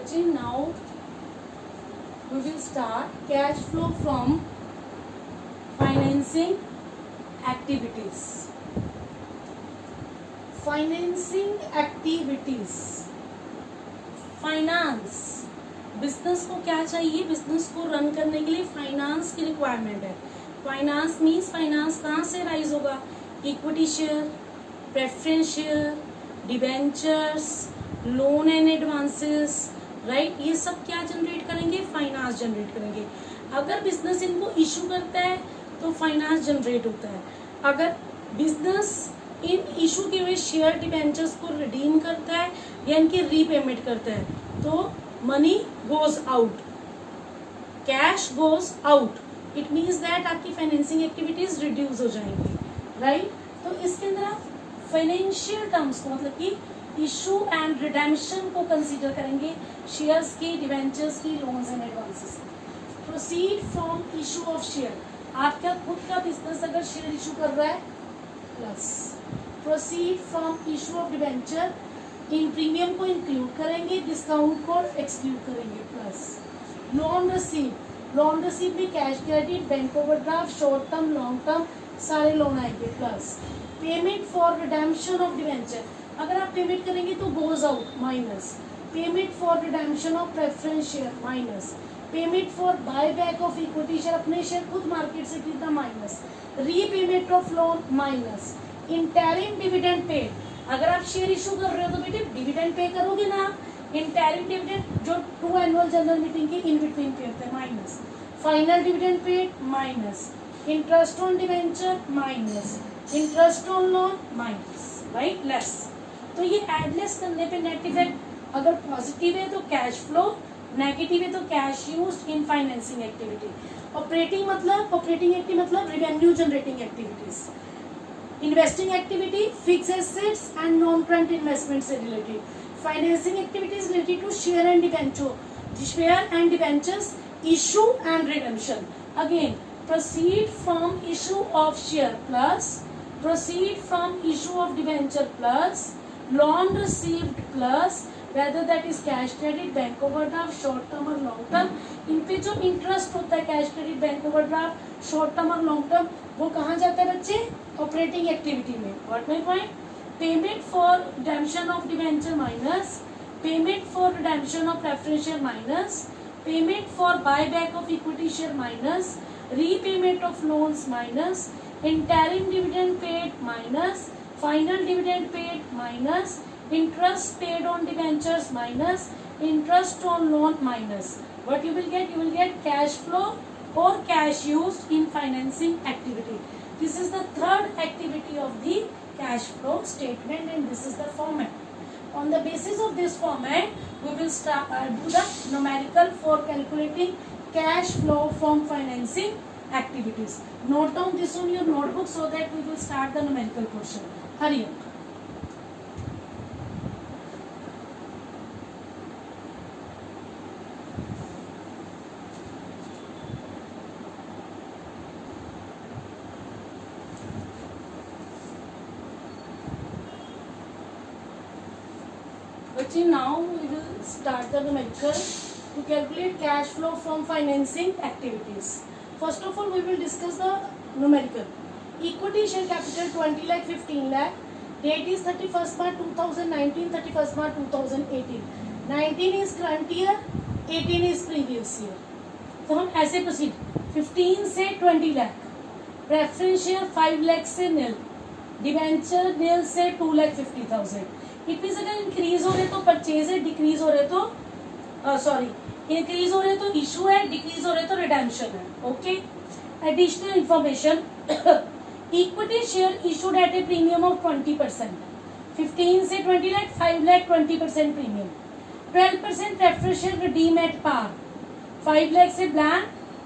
बच्चे now we will start cash flow from financing activities. Financing activities. Finance, business को क्या चाहिए? Business को रन करने के लिए फाइनेंस की रिक्वायरमेंट है. फाइनेंस मीन्स फाइनेंस कहाँ से राइज होगा? Equity share, preference share, debentures, loan and advances, right. ये सब क्या जनरेट करेंगे? फाइनेंस जनरेट करेंगे. अगर बिजनेस इनको इशू करता है तो फाइनेंस जनरेट होता है. अगर बिजनेस इन इशू के हुए शेयर डिबेंचर्स को रिडीम करता है या इनकी रीपेमेंट करता है तो money goes out, cash goes out. It means that आपकी फाइनेंसिंग एक्टिविटीज रिड्यूस हो जाएंगी, राइट. तो इसके अंदर आप फाइनेंशियल टर्म्स को मतलब कि इशू एंड रिडेम्पशन को कंसीडर करेंगे, शेयर्स की, डिवेंचर्स की, loans and advances. Proceed from issue of share. आपका खुद का बिजनेस अगर शेयर इशू कर रहा है, plus proceed from issue of debenture. इन प्रीमियम को इंक्लूड करेंगे, डिस्काउंट को एक्सक्लूड करेंगे, plus loan receive. Loan receive में cash credit, bank overdraft, short term, long term सारे लोन आएंगे, plus payment for redemption of debenture. अगर आप पेमेंट करेंगे तो goes out, minus. Payment for redemption of preference share, minus. Payment for buy back of equity share, अपने share खुद market से खरीदना, minus. Repayment of loan, minus. Interim dividend paid. अगर आप शेयर इशू कर रहे हो तो बेटे डिविडेंड पे करोगे ना. इंटरिम डिविडेंड जो 2 एनुअल जनरल मीटिंग की इन बिटवीन पे होते हैं, minus. Final dividend paid, minus. Interest on debenture, minus. Interest on loan, minus, right, less. तो ये एडलेस करने पे नेट इफेक्ट अगर पॉजिटिव है तो कैश फ्लो, नेगेटिव है तो cash used in financing activity. Operating activity मतलब revenue generating activities. Investing activity fixed assets and non current investment से related. Financing activities related to share and debentures issue and redemption. Again proceed from issue of share plus proceed from issue of debenture plus loan received plus whether that is cash credit, bank overdraft, short term or long term. इन पे जो interest होता है cash credit, bank overdraft, short term और long term, वो कहाँ जाता है बच्चे? ऑपरेटिंग एक्टिविटी में. What my point? Payment for redemption of debenture minus. Payment for redemption of preference share minus. Payment for buy back of equity share minus. Repayment of loans minus. Interim dividend paid minus. Final dividend paid minus. Interest paid on debentures minus. Interest on loan minus. What you will get? You will get cash flow or cash used in financing activity. This is the third activity of the cash flow statement and this is the format. On the basis of this format, we will start do the numerical for calculating cash flow from financing activities. Note down this on your notebook so that we will start the numerical portion. Hurry up. But now we will start the numerical to calculate cash flow from financing activities. First of all, we will discuss the numerical. Equity share capital 20 lakh, 15 lakh. Date is 31st March 2019, 31st March 2018. 19 is current year, 18 is previous year. तो हम ऐसे proceed. 15 से 20 lakh. Preference share 5 lakh से नील. Debenture नील से 2,50,000. It means अगर increase हो रहे तो परचेज है, डिक्रीज हो रहे तो इंक्रीज हो रहे तो इशू है, डिक्रीज हो रहे तो रिडेम्पशन है. Okay. Additional information. Equity share issued at a premium of 20%. 15 से 20 lakh, 5 lakh 20% premium. 12% preference share redeem at par. 5 lakh से ब्लैंक,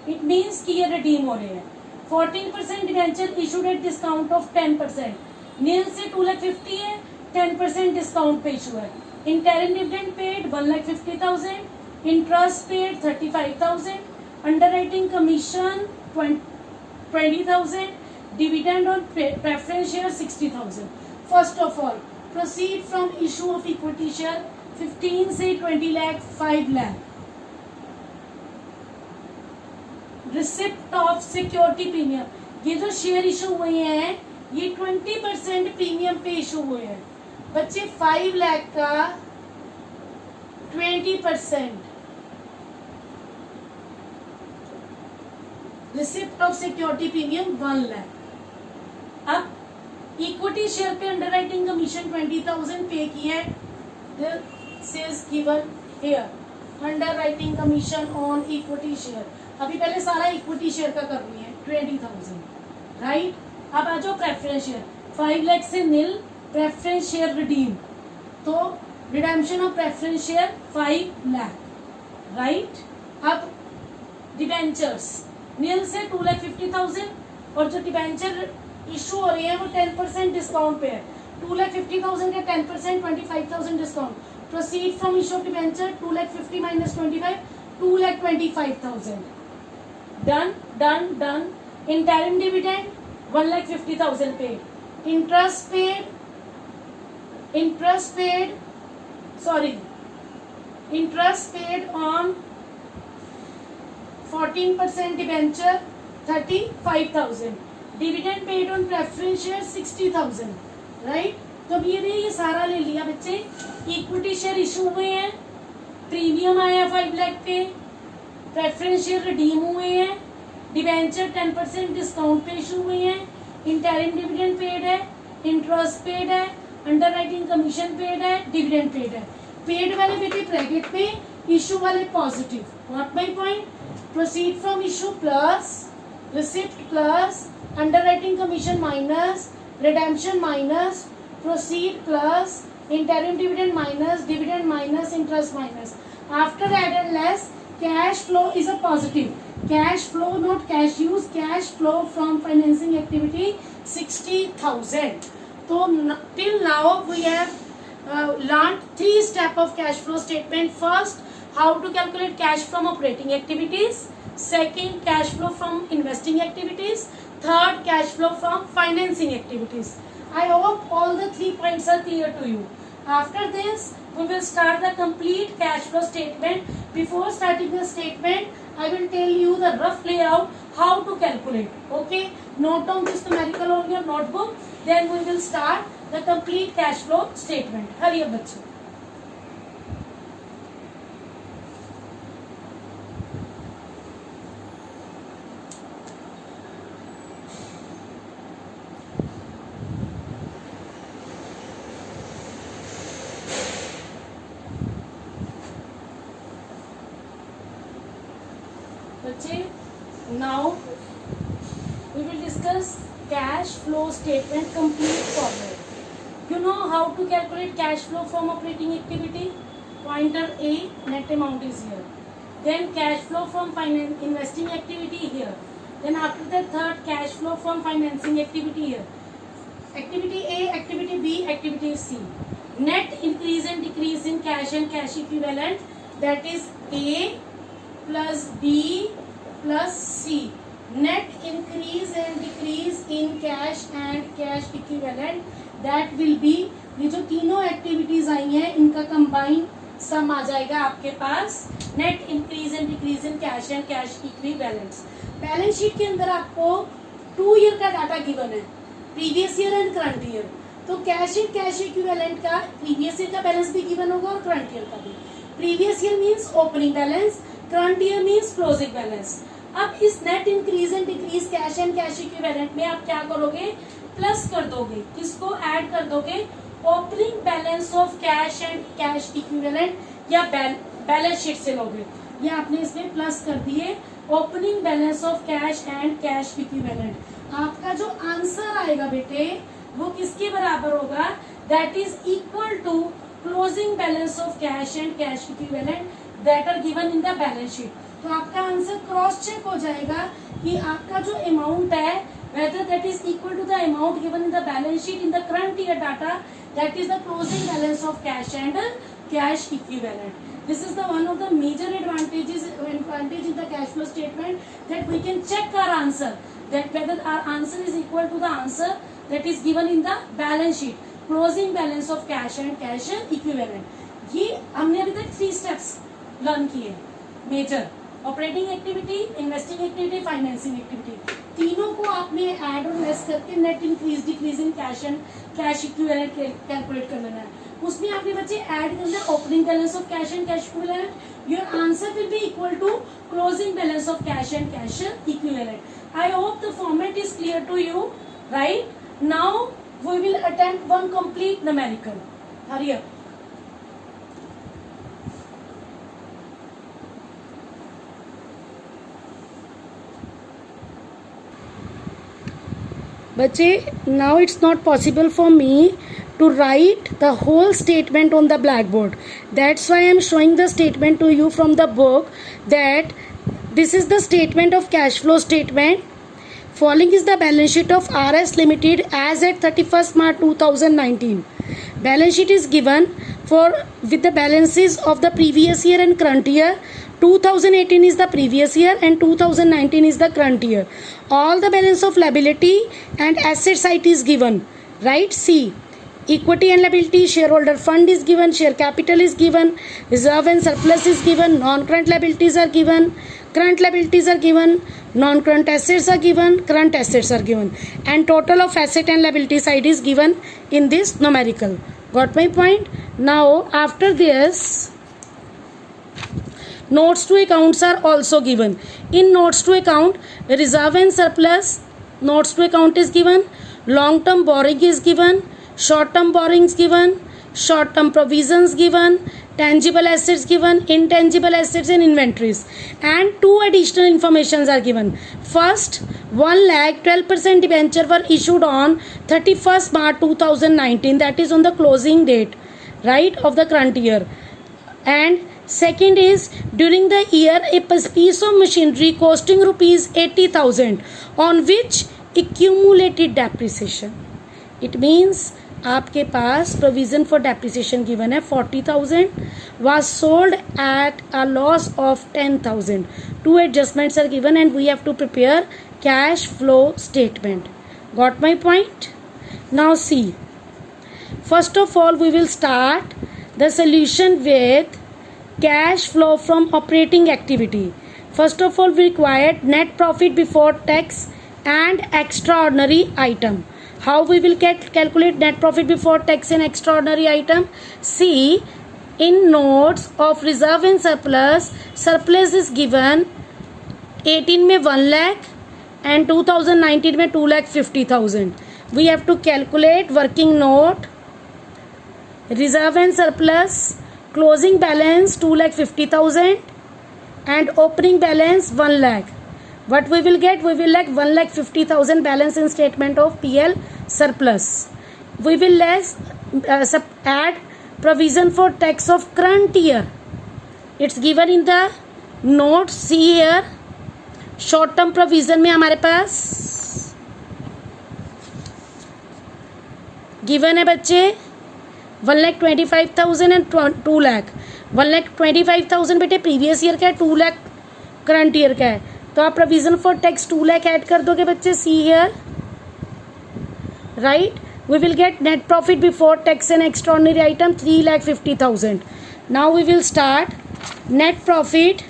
इट मीन्स कि ये रिडीम हो रहे हैं. 14% debenture issued at discount of 10%. नील से 2,50,000 है, 10% डिस्काउंट पे इशू है. Interim dividend paid 1,50,000. Interest paid 35,000. Underwriting commission 20,000. Dividend on preference share 60,000. First of all proceed from issue of equity share 15 से 20 lakh 5 lakh. Receipt of security premium, ये जो share issue हुए हैं ये 20% प्रीमियम पे इशू हुए हैं बच्चे। 5 लाख का 20%। Receipt of security premium 1 lakh. अब इक्विटी शेयर पे अंडरराइटिंग कमीशन 20,000 पे किया है। This is given here, underwriting commission on equity share. अभी पहले सारा इक्विटी शेयर का करनी है 20,000, राइट। अब आ जाओ प्रेफरेंस शेयर, 5 लाख से नील प्रेफरेंस शेयर रिडीम, तो redemption of preference share 5 lakh, right. अब डिबेंचर्स नील से 2,50,000, और जो डिबेंचर इशू हो रही है वो 10% डिस्काउंट पे है। 2,50,000 का 10% 25,000 discount. Proceed from issue of debenture 2,50,000 minus 25, 2,25,000। Done done done. Interim dividend 1,50,000 पे। Interest paid on 14% debenture 35,000। Dividend paid on preference share 60,000, right. तो अब ये सारा ले लिया बच्चे। इक्विटी शेयर इशू हुए हैं, प्रीमियम आया 5 लाख पे, प्रेफरेंस शेयर रिडीम हुए हैं, डिबेंचर 10% डिस्काउंट पे इशू हुए हैं, इंटरिम डिविडेंड पेड है, इंटरेस्ट पेड है, अंडरराइटिंग कमीशन पेड है, डिविडेंड पेड है। पेड वाले बेटे ब्रैकेट में, इशू वाले positive. What my point? Proceed from issue plus receipt plus underwriting commission minus redemption minus proceed plus interim dividend minus dividend minus interest minus. After added less cash flow is a positive. Cash flow, not cash use. Cash flow from financing activity 60,000. So till now we have learned 3 steps of cash flow statement. First, how to calculate cash from operating activities. Second, cash flow from investing activities. Third, cash flow from financing activities. I hope all the 3 points are clear to you. After this, we will start the complete cash flow statement. Before starting the statement, I will tell you the rough layout how to calculate. Okay, note down this numerical on your notebook. Then we will start the complete cash flow statement. Hurry up बच्चों। Now we will discuss cash flow statement complete format. You know how to calculate cash flow from operating activity? Pointer A, net amount is here. Then cash flow from investing activity here. Then after that, third cash flow from financing activity here. Activity A, activity B, activity C. Net increase and decrease in cash and cash equivalent, that is A plus B plus C. Net increase and decrease in cash and cash equivalent, that will be, ये जो तीनों activities I हैं इनका combine सम आ जाएगा आपके पास। Net increase and decrease in cash and cash equivalents. Balance sheet के अंदर आपको 2 ईयर का डाटा गिवन है, previous year and current year. तो कैश एंड कैश इक्विवेलेंट का प्रीवियस ईयर का बैलेंस भी गिवन होगा और करंट ईयर का भी। Previous year means opening balance, current year means closing balance. अब इस net increase and decrease cash and cash equivalent में आप क्या करोगे? प्लस कर दोगे, किसको ऐड कर दोगे? Opening balance of cash and cash equivalent या बैलेंस शीट से लोगे। ये आपने इसमें प्लस कर दिए, opening balance of cash and cash equivalent. आपका जो आंसर आएगा बेटे वो किसके बराबर होगा? That is equal to closing balance of cash and cash equivalent that are given in the balance sheet. तो आपका आंसर क्रॉस चेक हो जाएगा कि आपका जो अमाउंट है whether that is equal to the amount given in the balance sheet in the current year data, that is the closing balance of cash and cash equivalent. This is the one of the major advantage in the cash flow statement, that we can check our answer, that whether our answer is equal to the answer that is given in the balance sheet, closing balance of cash and cash equivalent. ये हमने अभी तक 3 steps learn किए major, operating activity, investing activity, financing activity. तीनों को आपने add और less करके net increase decrease in cash and cash equivalent calculate कर लेना है। उसमें आपने बच्चे ऐड करना है opening balance of cash and cash equivalent, your answer will be equal to closing balance of cash and cash equivalent. I hope the format is clear to you, right? Now we will attempt one complete numerical. Hurry up. बच्चे, now it's not possible for me to write the whole statement on the blackboard. That's why I'm showing the statement to you from the book, that this is the statement of cash flow statement. Following is the balance sheet of RS Limited as at 31st March 2019. Balance sheet is given for with the balances of the previous year and current year. 2018 is the previous year and 2019 is the current year. All the balance of liability and asset side is given, right? See, equity and liability, shareholder fund is given, share capital is given, reserve and surplus is given, non-current liabilities are given, current liabilities are given, non-current assets are given, current assets are given, and total of asset and liability side is given in this numerical. Got my point? Now after this, notes to accounts are also given. In notes to account, reserve and surplus notes to account is given, long term borrowing is given, short term borrowings given, short term provisions given, tangible assets given, intangible assets and inventories, and 2 additional informations are given. First, 1 lakh 12% debenture were issued on 31st March 2019, that is on the closing date, right, of the current year. And second is, during the year a piece of machinery costing rupees 80,000 on which accumulated depreciation. It means आपके पास provision for depreciation given है 40,000, was sold at a loss of 10,000. 2 adjustments are given and we have to prepare cash flow statement. Got my point? Now see, first of all we will start the solution with cash flow from operating activity. First of all, we required net profit before tax and extraordinary item. How we will calculate net profit before tax and extraordinary item? See, in notes of reserve and surplus, surplus is given 18 में 1 lakh and 2019 में 2,50,000. We have to calculate working note, reserve and surplus, closing balance 2,50,000 and opening balance 1 lakh. What we will get? We will like 1,50,000 balance in statement of PL surplus. We will add provision for tax of current year. It's given in the notes. See here, short term provision में हमारे पास given है बच्चे 1,25,000 and 2 lakh. 1,25,000 बेटे previous year का है, 2 lakh current year का है, तो आप provision for tax 2 lakh add कर दोगे बच्चे. See here, right? We will get net profit before tax and extraordinary item 3,50,000. Now we will start net profit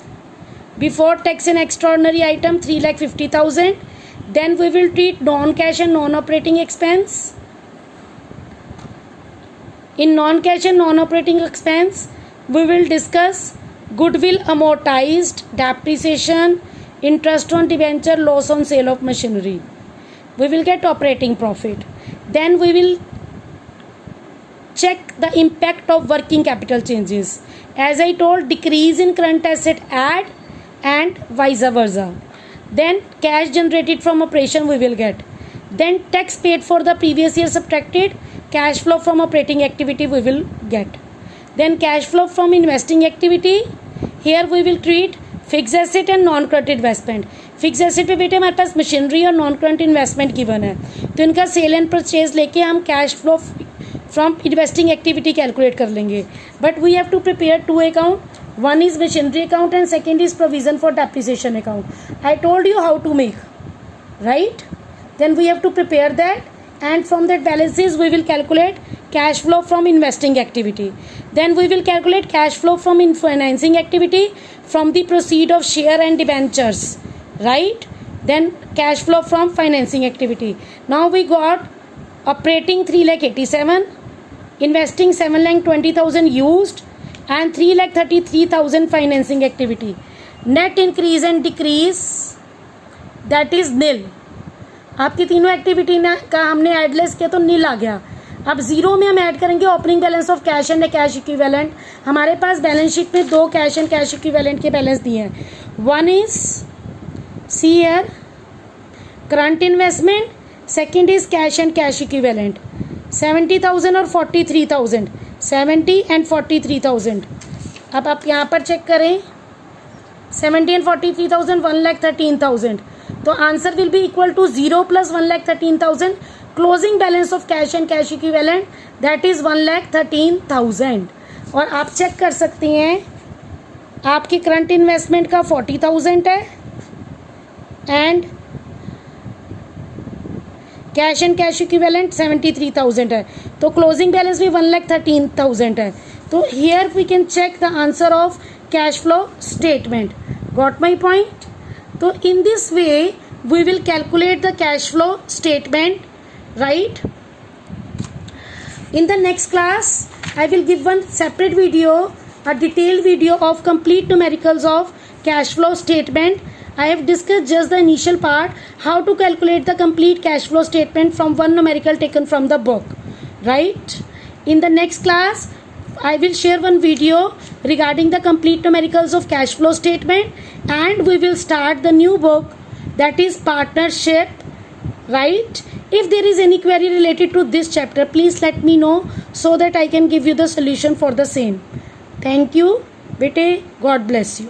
before tax and extraordinary item 3,50,000. Then we will treat non cash and non operating expense. In non-cash and non-operating expense, we will discuss goodwill amortized, depreciation, interest on debenture, loss on sale of machinery. We will get operating profit. Then we will check the impact of working capital changes. As I told, decrease in current asset add and vice versa. Then cash generated from operation we will get. Then tax paid for the previous year subtracted, cash flow from operating activity we will get. Then cash flow from investing activity, here we will treat fixed asset and non current investment. Fix asset पे बेटे हमारे पास machinery और non current investment given है, तो इनका sale and purchase लेके हम cash flow from investing activity calculate कर लेंगे. But we have to prepare 2 account. One is machinery account and second is provision for depreciation account. I told you how to make, right? Then we have to prepare that. and from that balances we will calculate cash flow from investing activity. Then we will calculate cash flow from financing activity from the proceed of share and debentures, right? Then cash flow from financing activity. Now we got operating 3,87,000, investing 7,20,000 used, and 3,33,000 financing activity. Net increase and decrease that is nil. आपकी तीनों activity का हमने एडलेस किया तो नील आ गया. अब zero में हम ऐड करेंगे opening balance of cash and cash equivalent. हमारे पास बैलेंस शीट में दो कैश एंड कैश इक्विवेलेंट के बैलेंस दिए हैं. One is see here current investment, second is cash and cash equivalent. 70,000 और 43,000, 70 and 43,000. अब आप यहाँ पर चेक करें 70 and 43,000, 1,13,000. तो answer will be equal to 0 plus 1,13,000. Closing balance of cash and cash equivalent that is 1,13,000. और आप चेक कर सकते हैं आपके करंट इन्वेस्टमेंट का 40,000 है and cash and cash equivalent 73,000 है. तो क्लोजिंग बैलेंस भी 1,13,000 है. तो here we can check the answer of cash flow statement. Got my point? तो in this way we will calculate the cash flow statement, right? In the next class I will give one separate video, a detailed video of complete numericals of cash flow statement. I have discussed just the initial part, how to calculate the complete cash flow statement from one numerical taken from the book, right? In the next class I will share one video regarding the complete numericals of cash flow statement, and we will start the new book that is partnership, right? If there is any query related to this chapter, please let me know so that I can give you the solution for the same. Thank you, bete. God bless you.